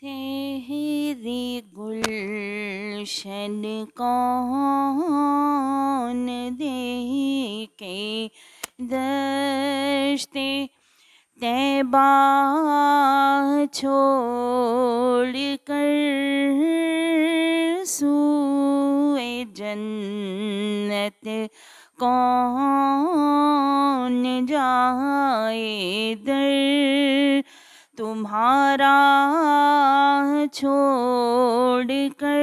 तेरे गुलशन कौन देखे दश्ते तैबा छोड़ कर सूए जन्नत कौन जाए दर तुम्हारा छोड़ कर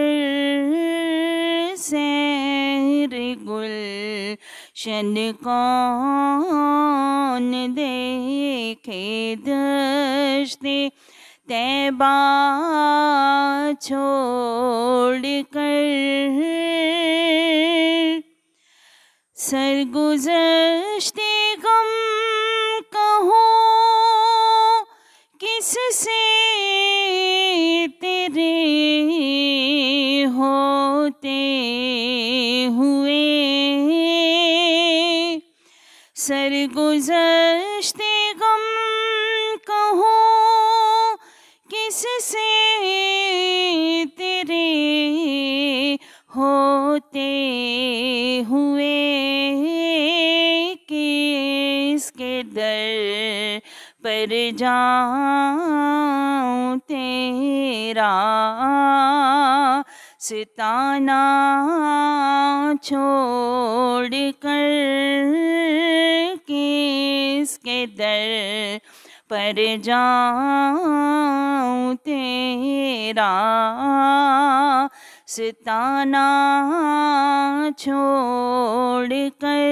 सैर गुलशन कौन देखे दश्ते तैबा छोड़ कर सरगुज़श्ते गम कहो किससे तेरे होते हुए सरगुज़श्ते गम कहो किससे तेरे होते हुए किसके दर पर जाऊं तेरा सिताना छोड़ कर किसके दर पर जाऊं तेरा सिताना छोड़ कर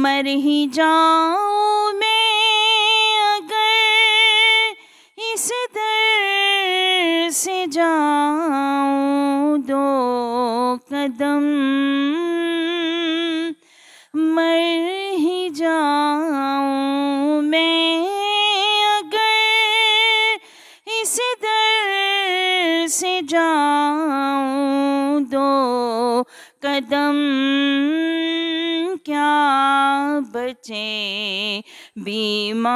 मर ही जाऊं मैं अगर इस दर से जाऊं दो कदम मर ही जाऊं मैं अगर इस दर से जाऊं दो कदम क्या बचे बीमार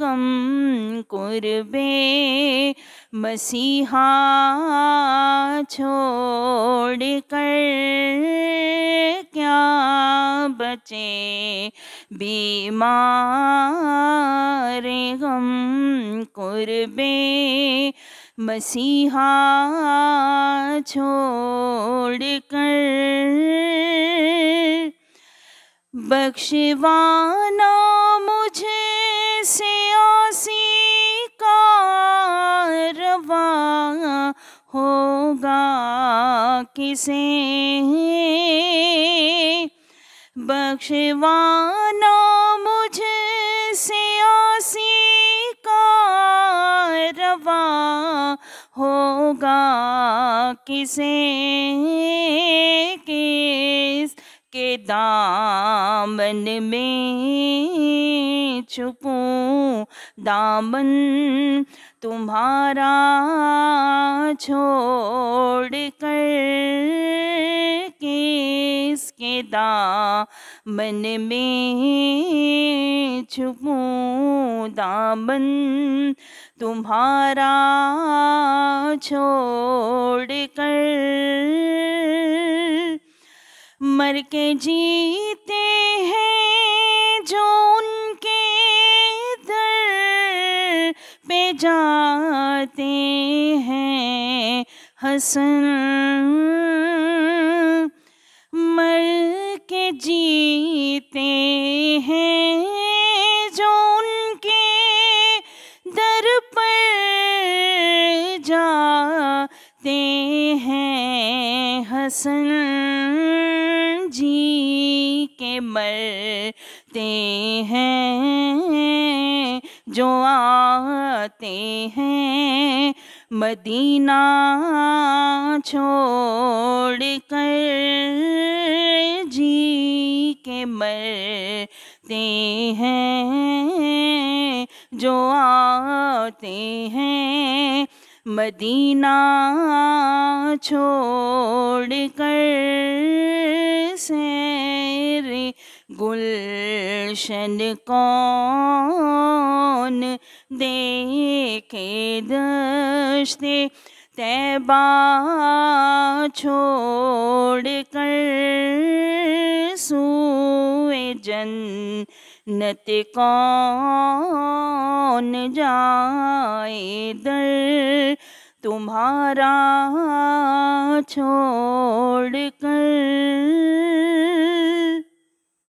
गम कुर्बे मसीहा छोड़ कर क्या बचे बीमार गम कुर्बे मसीहा छोड़ कर बख्शवाना मुझसे आसी का रवा होगा किसे बख्शवाना मुझसे आसी का रवा होगा किसे किस के दामन में छुपूं दामन तुम्हारा छोड़ कर किसके दामन में छुपूं दामन तुम्हारा छोड़ कर मर के जीते हैं जो उनके दर पे जाते हैं हसन मर के जीते हैं जो उनके दर पर जाते हैं हसन जी के मरते हैं जो आते हैं मदीना छोड़ कर जी के मरते हैं जो आते हैं मदीना छोड़ कर सैर गुलशन कौन देखे दश्ते तैबा छोड़ कर सूए जन्नत कौन जाए दर तुम्हारा छोड़ कर।